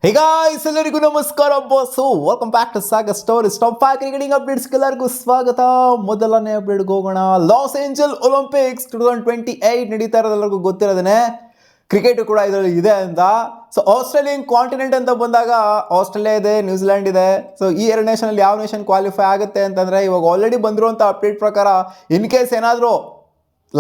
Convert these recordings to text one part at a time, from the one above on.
ಹೇ guys, ಎಲ್ಲರಿಗೂ ನಮಸ್ಕಾರ boss. Welcome back to Saga Stories. Top 5 cricketing updates ಎಲ್ಲರಿಗೂ ಸ್ವಾಗತ. ಮೊದಲನೇ ಅಪ್ಡೇಟ್ಗೆ ಹೋಗೋಣ. ಲಾಸ್ ಏಂಜಲ್ ಒಲಿಂಪಿಕ್ಸ್ 2028 ನಡೀತಾ ಇರೋದು ಎಲ್ಲರಿಗೂ ಗೊತ್ತಿರೋದೇನೆ. ಕ್ರಿಕೆಟ್ ಕೂಡ ಇದರಲ್ಲಿ ಇದೆ ಅಂತ. ಸೊ ಆಸ್ಟ್ರೇಲಿಯನ್ ಕಾಂಟಿನೆಂಟ್ ಅಂತ ಬಂದಾಗ ಆಸ್ಟ್ರೇಲಿಯಾ ಇದೆ, ನ್ಯೂಜಿಲೆಂಡ್ ಇದೆ. ಸೊ ಈ ಎರಡು ನೇಷನಲ್ಲಿ ಯಾವ ನೇಷನ್ ಕ್ವಾಲಿಫೈ ಆಗುತ್ತೆ ಅಂತಂದರೆ, ಇವಾಗ ಆಲ್ರೆಡಿ ಬಂದಿರುವಂಥ ಅಪ್ಡೇಟ್ ಪ್ರಕಾರ ಇನ್ ಕೇಸ್ ಏನಾದರೂ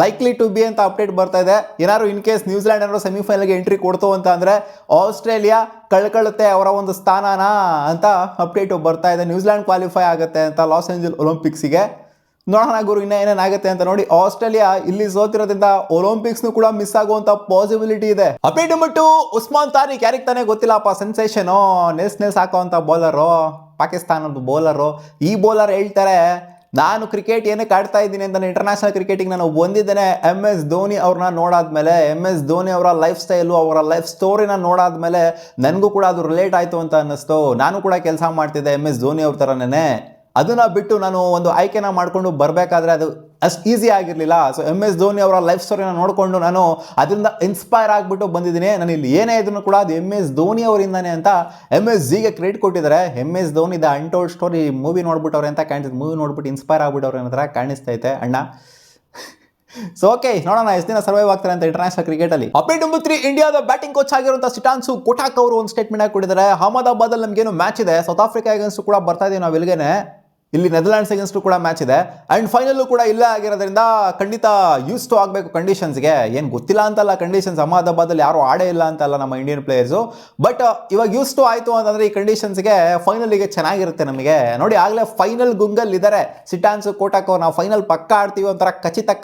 ಲೈಕ್ಲಿ ಟು ಬಿ ಅಂತ ಅಪ್ಡೇಟ್ ಬರ್ತಾ ಇದೆ. ಏನಾದ್ರು ಇನ್ ಕೇಸ್ ನ್ಯೂಜಿಲೆಂಡ್ ಏನಾದ್ರು ಸೆಮಿಫೈನಲ್ಗೆ ಎಂಟ್ರಿ ಕೊಡ್ತು ಅಂತ ಅಂದರೆ ಆಸ್ಟ್ರೇಲಿಯಾ ಕಳ್ಕೊಳ್ಳುತ್ತೆ ಅವರ ಒಂದು ಸ್ಥಾನನ ಅಂತ ಅಪ್ಡೇಟು ಬರ್ತಾ ಇದೆ. ನ್ಯೂಜಿಲೆಂಡ್ ಕ್ವಾಲಿಫೈ ಆಗುತ್ತೆ ಅಂತ ಲಾಸ್ ಏಂಜಲ್ ಒಲಿಂಪಿಕ್ಸಿಗೆ. ನೋಡೋಣ ಗುರು ಇನ್ನೂ ಏನೇನಾಗುತ್ತೆ ಅಂತ. ನೋಡಿ, ಆಸ್ಟ್ರೇಲಿಯಾ ಇಲ್ಲಿ ಸೋತಿರೋದ್ರಿಂದ ಒಲಿಂಪಿಕ್ಸ್ನು ಕೂಡ ಮಿಸ್ ಆಗುವಂಥ ಪಾಸಿಬಿಲಿಟಿ ಇದೆ. ಅಪ್ಡೇಟ್ ಬಂದ್ಬಿಟ್ಟು ಉಸ್ಮಾನ್ ತಾರಿಕ್, ಯಾರಿಗೆ ತಾನೇ ಗೊತ್ತಿಲ್ಲಪ್ಪ, ಸೆನ್ಸೇಷನು, ನೆಲ್ಸ್ ಹಾಕೋವಂಥ ಬೌಲರು, ಪಾಕಿಸ್ತಾನದ ಬೌಲರು. ಈ ಬೌಲರ್ ಹೇಳ್ತಾರೆ, ನಾನು ಕ್ರಿಕೆಟ್ ಏನಕ್ಕೆ ಆಡ್ತಾ ಇದ್ದೀನಿ ಅಂತ, ಇಂಟರ್ನ್ಯಾಷನಲ್ ಕ್ರಿಕೆಟಿಗೆ ನಾನು ಬಂದಿದ್ದೇನೆ MS ಧೋನಿ ಅವ್ರನ್ನ ನೋಡಾದ್ಮೇಲೆ, MS ಧೋನಿ ಅವರ ಲೈಫ್ ಸ್ಟೈಲು, ಅವರ ಲೈಫ್ ಸ್ಟೋರಿನ ನೋಡಾದ್ಮೇಲೆ ನನಗೂ ಕೂಡ ಅದು ರಿಲೇಟ್ ಆಯಿತು ಅಂತ ಅನ್ನಿಸ್ತು. ನಾನು ಕೂಡ ಕೆಲಸ ಮಾಡ್ತಿದ್ದೆ MS ಧೋನಿ ಅವ್ರ ಥರನೇ. ಅದನ್ನು ಬಿಟ್ಟು ನಾನು ಒಂದು ಆಯ್ಕೆನ ಮಾಡಿಕೊಂಡು ಬರಬೇಕಾದ್ರೆ ಅದು ಅಷ್ಟು ಈಸಿ ಆಗಿರಲಿಲ್ಲ. ಸೊ MS ಧೋನಿ ಅವರ ಲೈಫ್ ಸ್ಟೋರಿನ ನೋಡಿಕೊಂಡು ನಾನು ಅದರಿಂದ ಇನ್ಸ್ಪೈರ್ ಆಗಿಬಿಟ್ಟು ಬಂದಿದ್ದೀನಿ. ನಾನು ಇಲ್ಲಿ ಏನೇ ಇದನ್ನು ಕೂಡ ಅದು MS ಧೋನಿ ಅವರಿಂದಾನೆ ಅಂತ MSGಗೆ ಕ್ರೆಡಿಟ್ ಕೊಟ್ಟಿದ್ದಾರೆ. MS Dhoni the untold story movie ನೋಡ್ಬಿಟ್ಟವ್ರೆ ಅಂತ ಕಾಣಿಸ್ತದೆ. ಮೂವಿ ನೋಡ್ಬಿಟ್ಟು ಇನ್ಸ್ಪೈರ್ ಆಗ್ಬಿಟ್ಟವ್ರೆ ಅನ್ನೋ ಥರ ಕಾಣಿಸ್ತೈತೆ ಅಣ್ಣ. ಸೊ ಓಕೆ, ನೋಡೋಣ ಎಷ್ಟು ದಿನ ಸರ್ವೈವ್ ಆಗ್ತಾರೆ ಅಂತ ಇಂಟರ್ನ್ಯಾಷನಲ್ ಕ್ರಿಕೆಟಲ್ಲಿ. ಅಪ್ಡೇಟ್ ನಂಬರ್ 3, ಇಂಡಿಯಾದ ಬ್ಯಾಟಿಂಗ್ ಕೋಚ್ ಆಗಿರುವಂಥ ಸಿಟಾನ್ಸು ಕೊಟಾಕ್ ಅವರು ಒಂದು ಸ್ಟೇಟ್ಮೆಂಟ್ ಆಗಿ ಕೊಟ್ಟಿದ್ದಾರೆ. ಅಹಮದಾಬಾದಲ್ಲಿ ನಮಗೇನು ಮ್ಯಾಚ್ ಇದೆ, ಸೌತ್ ಆಫ್ರಿಕಾ ಅಗೇನ್ಸ್ಟ್ ಕೂಡ ಬರ್ತಾ ಇದೀವಿ ನಾವು ಇಲ್ಲಿಗೆ. ಇಲ್ಲಿ ನೆದರ್ಲ್ಯಾಂಡ್ಸ್ ಅಗೇನ್ಸ್ಟ್ ಕೂಡ ಮ್ಯಾಚ್ ಇದೆ ಆ್ಯಂಡ್ ಫೈನಲ್ಲು ಕೂಡ ಇಲ್ಲೇ ಆಗಿರೋದ್ರಿಂದ ಖಂಡಿತ ಯೂಸ್ ಟು ಆಗಬೇಕು ಕಂಡೀಷನ್ಸ್ಗೆ. ಏನು ಗೊತ್ತಿಲ್ಲ ಅಂತಲ್ಲ ಕಂಡೀಷನ್ಸ್, ಅಹಮದಾಬಾದಲ್ಲಿ ಯಾರು ಆಡೇ ಇಲ್ಲ ಅಂತಲ್ಲ ನಮ್ಮ ಇಂಡಿಯನ್ ಪ್ಲೇಯರ್ಸು. ಬಟ್ ಇವಾಗ ಯೂಸ್ ಟು ಆಯಿತು ಅಂತಂದರೆ ಈ ಕಂಡೀಷನ್ಸ್ಗೆ ಫೈನಲಿಗೆ ಚೆನ್ನಾಗಿರುತ್ತೆ ನಮಗೆ. ನೋಡಿ, ಆಗಲೇ ಫೈನಲ್ ಗುಂಗಲ್ ಇದ್ದಾರೆ ಸಿಟಾನ್ಸು ಕೋಟಾಕ್ ಅವರು. ನಾವು ಫೈನಲ್ ಪಕ್ಕ ಆಡ್ತೀವಿ ಒಂಥರ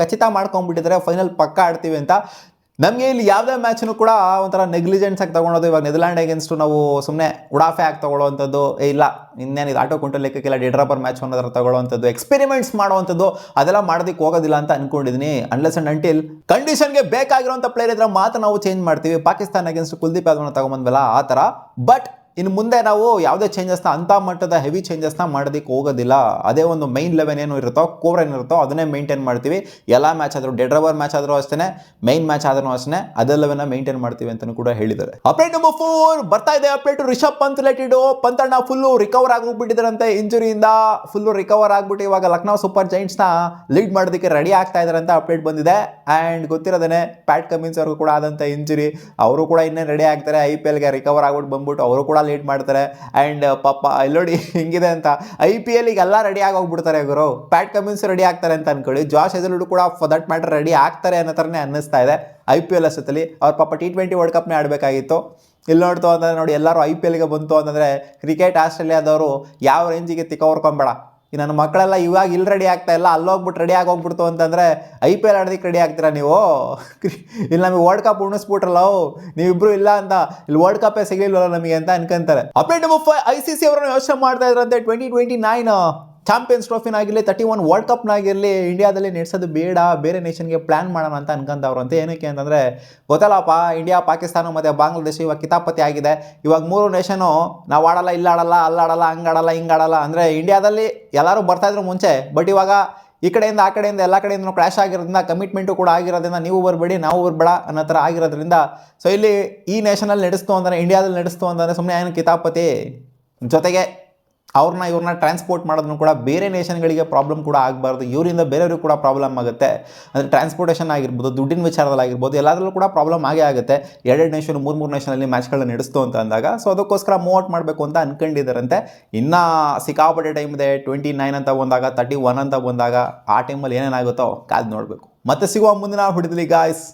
ಖಚಿತ ಮಾಡ್ಕೊಂಡ್ಬಿಟ್ಟಿದ್ದಾರೆ, ಫೈನಲ್ ಪಕ್ಕ ಆಡ್ತೀವಿ ಅಂತ. ನಮಗೆ ಇಲ್ಲಿ ಯಾವುದೇ ಮ್ಯಾಚ್ನು ಕೂಡ ಒಂಥರ ನೆಗ್ಲಿಜೆನ್ಸ್ ಆಗಿ ತೊಗೊಳೋದು. ಇವಾಗ ನೆದರ್ಲ್ಯಾಂಡ್ ಅಗೇನ್ಸ್ಟು ನಾವು ಸುಮ್ಮನೆ ಉಡಾಫೆ ಆಗಿ ತೊಗೊಳ್ಳೋವಂಥದ್ದು, ಇಲ್ಲ ಇನ್ನೇನಿದು ಆಟೋ ಕುಂಟಲ್ ಲೆಕ್ಕಕ್ಕೆಲ್ಲ ಡೆಡ್ ರಬ್ಬರ್ ಮ್ಯಾಚ್ ಅನ್ನೋದ್ರ ತೊಗೊಳ್ಳೋವಂಥದ್ದು, ಎಕ್ಸ್ಪೆರಿಮೆಂಟ್ಸ್ ಮಾಡೋವಂಥದ್ದು ಅದೆಲ್ಲ ಮಾಡೋದಕ್ಕೆ ಹೋಗೋದಿಲ್ಲ ಅಂತ ಅನ್ಕೊಂಡಿದ್ದೀನಿ. ಅನ್ಲೆಸ್ ಅಂಡ್ ಅಂಟಿಲ್ ಕಂಡೀಷನ್ಗೆ ಬೇಕಾಗಿರೋಂಥ ಪ್ಲೇಯರ್ ಇದ್ರೆ ಮಾತ್ರ ನಾವು ಚೇಂಜ್ ಮಾಡ್ತೀವಿ. ಪಾಕಿಸ್ತಾನ ಅಗೇನ್ಸ್ಟ್ ಕುಲ್ದೀಪ್ ಯಾದವ್ನ ತೊಗೊಂಬಂದ್ವಲ್ಲ ಆ ಥರ. ಬಟ್ ಇನ್ನು ಮುಂದೆ ನಾವು ಯಾವುದೇ ಚೇಂಜಸ್ನ, ಅಂಥ ಮಟ್ಟದ ಹೆವಿ ಚೇಂಜಸ್ನ ಮಾಡೋದಕ್ಕೆ ಹೋಗೋದಿಲ್ಲ. ಅದೇ ಒಂದು ಮೈನ್ 11 ಏನು ಇರುತ್ತೋ, ಕೋರ್ ಏನಿರುತ್ತೋ ಅದನ್ನೇ ಮೇಂಟೈನ್ ಮಾಡ್ತೀವಿ. ಎಲ್ಲ ಮ್ಯಾಚ್ ಆದರೂ, ಡೆಡ್ ರಬ್ಬರ್ ಮ್ಯಾಚ್ ಆದರೂ ಅಷ್ಟೇ, ಮೈನ್ ಮ್ಯಾಚ್ ಆದ್ರೂ ಅಷ್ಟೇ, ಅದೆಲ್ಲವನ್ನ ಮೇಂಟೈನ್ ಮಾಡ್ತೀವಿ ಅಂತಲೂ ಕೂಡ ಹೇಳಿದ್ದಾರೆ. ಅಪ್ಡೇಟ್ ನಂಬರ್ 4 ಬರ್ತಾ ಇದೆ. Update Rishabh Pant related. ಪಂತ್ ಅಣ್ಣ ಫುಲ್ಲು ರಿಕವರ್ ಆಗೋಗ್ಬಿಟ್ಟಿದ್ದಾರಂತೆ ಇಂಜುರಿಯಿಂದ. ಫುಲ್ಲು ರಿಕವರ್ ಆಗ್ಬಿಟ್ಟು ಇವಾಗ ಲಕ್ನೋ ಸೂಪರ್ ಜೈಂಟ್ಸ್ನ ಲೀಡ್ ಮಾಡೋದಕ್ಕೆ ರೆಡಿ ಆಗ್ತಾ ಇದ್ದಾರೆ ಅಂತ ಅಪ್ಡೇಟ್ ಬಂದಿದೆ. ಆ್ಯಂಡ್ ಗೊತ್ತಿರೋದೇನೆ, ಪ್ಯಾಟ್ ಕಮಿನ್ಸ್ ಅವ್ರಿಗೂ ಕೂಡ ಆದಂಥ ಇಂಜುರಿ, ಅವರು ಕೂಡ ಇನ್ನೇ ರೆಡಿ ಆಗ್ತಾರೆ. IPLಗೆ ರಿಕವರ್ ಆಗ್ಬಿಟ್ಟು ಬಂದ್ಬಿಟ್ಟು ಅವರು ಕೂಡ ಲೀಡ್ ಮಾಡ್ತಾರೆ. ಆ್ಯಂಡ್ ಪಾಪ ಇಲ್ಲೋಡಿ ಹಿಂಗಿದೆ ಅಂತ, IPLಗೆ ಎಲ್ಲ ರೆಡಿ ಆಗೋಗ್ಬಿಡ್ತಾರೆ ಗುರು. ಪ್ಯಾಟ್ ಕಮಿನ್ಸ್ ರೆಡಿ ಆಗ್ತಾರೆ ಅಂತ ಅನ್ಕೊಳ್ಳಿ, ಜಾಶ್ ಹೆಸಲ್ವುಡ್ ಕೂಡ ಫಾರ್ ದಟ್ ಮ್ಯಾಟರ್ ರೆಡಿ ಆಗ್ತಾರೆ ಅನ್ನೋ ಥರನೇ ಅನ್ನಿಸ್ತಾ ಇದೆ. IPL ಅಷ್ಟೊತ್ತಲ್ಲಿ ಅವ್ರ ಪಾಪ T20 ವರ್ಲ್ಡ್ ಕಪ್ನೇ ಆಡಬೇಕಾಗಿತ್ತು. ಇಲ್ಲಿ ನೋಡ್ತು ಅಂತಂದರೆ ನೋಡಿ, ಎಲ್ಲರೂ IPLಗೆ ಬಂತು ಅಂತಂದರೆ ಕ್ರಿಕೆಟ್ ಆಸ್ಟ್ರೇಲಿಯಾದವರು ಯಾವ ರೇಂಜಿಗೆ ತಿಕ್ಕೋರ್ಕೊಂಬೇಡ. ಈ ನನ್ನ ಮಕ್ಕಳೆಲ್ಲ ಇವಾಗ ಇಲ್ಲಿ ರೆಡಿ ಆಗ್ತಾ ಇಲ್ಲ, ಅಲ್ಲೋಗ್ಬಿಟ್ಟು ರೆಡಿ ಆಗೋಗ್ಬಿಡ್ತು ಅಂತಂದರೆ IPL ಆಡೋದಕ್ಕೆ ರೆಡಿ ಆಗ್ತೀರಾ ನೀವು? ಇಲ್ಲಿ ನಮಗೆ ವರ್ಲ್ಡ್ ಕಪ್ ಉಣಿಸ್ಬಿಟ್ರಲ್ಲ ನೀವಿಬ್ರು ಇಲ್ಲ ಅಂತ, ಇಲ್ಲಿ ವರ್ಲ್ಡ್ ಕಪ್ಪೇ ಸಿಗಲಿಲ್ವಲ್ಲ ನಮಗೆ ಅಂತ ಅನ್ಕೊಂತಾರೆ. ಅಪ್ಡೇಟ್ ನಂಬರ್ 5, ICC ಅವರನ್ನು ಯೋಚನೆ ಮಾಡ್ತಾ ಇದ್ರಂತೆ 2029 ಚಾಂಪಿಯನ್ಸ್ ಟ್ರೋಫಿನಾಗಿರಲಿ, 31 ವರ್ಲ್ಡ್ ಕಪ್ನಾಗಿರಲಿ ಇಂಡಿಯಾದಲ್ಲಿ ನಡೆಸೋದು ಬೇಡ, ಬೇರೆ ನೇಷನ್ಗೆ ಪ್ಲ್ಯಾನ್ ಮಾಡೋಣ ಅಂತ ಅನ್ಕೊಂತವ್ರಂತೆ. ಏನಕ್ಕೆ ಅಂತಂದರೆ ಗೊತ್ತಲ್ಲಪ್ಪ, ಇಂಡಿಯಾ, ಪಾಕಿಸ್ತಾನ ಮತ್ತು ಬಾಂಗ್ಲಾದೇಶ ಇವಾಗ ಕಿತಾಪತಿ ಆಗಿದೆ. ಇವಾಗ 3 ನೇಷನು ನಾವು ಆಡಲ್ಲ, ಇಲ್ಲ ಆಡಲ್ಲ, ಅಲ್ಲಾಡಲ್ಲ, ಹಂಗಾಡಲ್ಲ, ಹಿಂಗಾಡಲ್ಲ ಅಂದರೆ ಇಂಡಿಯಾದಲ್ಲಿ ಎಲ್ಲರೂ ಬರ್ತಾಯಿದ್ರು ಮುಂಚೆ. ಬಟ್ ಇವಾಗ ಈ ಕಡೆಯಿಂದ ಆ ಕಡೆಯಿಂದ ಎಲ್ಲ ಕಡೆಯಿಂದ ಕ್ರ್ಯಾಶ್ ಆಗಿರೋದ್ರಿಂದ, ಕಮಿಟ್ಮೆಂಟು ಕೂಡ ಆಗಿರೋದ್ರಿಂದ, ನೀವು ಬರಬೇಡಿ ನಾವು ಬರಬೇಡ ಅನ್ನೋ ಥರ ಆಗಿರೋದ್ರಿಂದ, ಸೊ ಇಲ್ಲಿ ಈ ನೇಷನಲ್ಲಿ ನಡೆಸ್ತು ಅಂದರೆ, ಇಂಡಿಯಾದಲ್ಲಿ ನಡೆಸ್ತು ಅಂತಂದರೆ ಸುಮ್ಮನೆ ಏನು ಕಿತಾಪತಿ. ಜೊತೆಗೆ ಇವ್ರನ್ನ ಟ್ರಾನ್ಸ್ಪೋರ್ಟ್ ಮಾಡೋದನ್ನು ಕೂಡ ಬೇರೆ ನೇಷನ್ಗಳಿಗೆ ಪ್ರಾಬ್ಲಮ್ ಕೂಡ ಆಗಬಾರ್ದು. ಇವರಿಂದ ಬೇರೆಯವ್ರಿಗೆ ಕೂಡ ಪ್ರಾಬ್ಲಮ್ ಆಗುತ್ತೆ. ಅಂದರೆ ಟ್ರಾನ್ಸ್ಪೋರ್ಟೇಷನ್ ಆಗಿರ್ಬೋದು, ದುಡ್ಡಿನ ವಿಚಾರದಲ್ಲಿ ಆಗಿರ್ಬೋದು, ಎಲ್ಲದರಲ್ಲೂ ಕೂಡ ಪ್ರಾಬ್ಲಮ್ ಆಗೇ ಆಗುತ್ತೆ. 2 ನೇಷನ್ 3 ನೇಷನಲ್ಲಿ ಮ್ಯಾಚ್ಗಳನ್ನ ನಡೆಸ್ತು ಅಂತ ಅಂದಾಗ. ಸೊ ಅದಕ್ಕೋಸ್ಕರ ಮೂವ್ ಔಟ್ ಮಾಡಬೇಕು ಅಂತ ಅನ್ಕೊಂಡಿದ್ದಾರಂತೆ. ಇನ್ನು ಸಿಕ್ಕಾಪಟ್ಟೆ ಟೈಮ್ ಇದೆ. 29 ಅಂತ ಬಂದಾಗ, 31 ಅಂತ ಬಂದಾಗ, ಆ ಟೈಮಲ್ಲಿ ಏನೇನಾಗುತ್ತೋ ಕಾದು ನೋಡಬೇಕು. ಮತ್ತೆ ಸಿಗುವ ಮುಂದಿನ ಹಿಡಿದ್ಲಿ ಗಾಯ್ಸ್.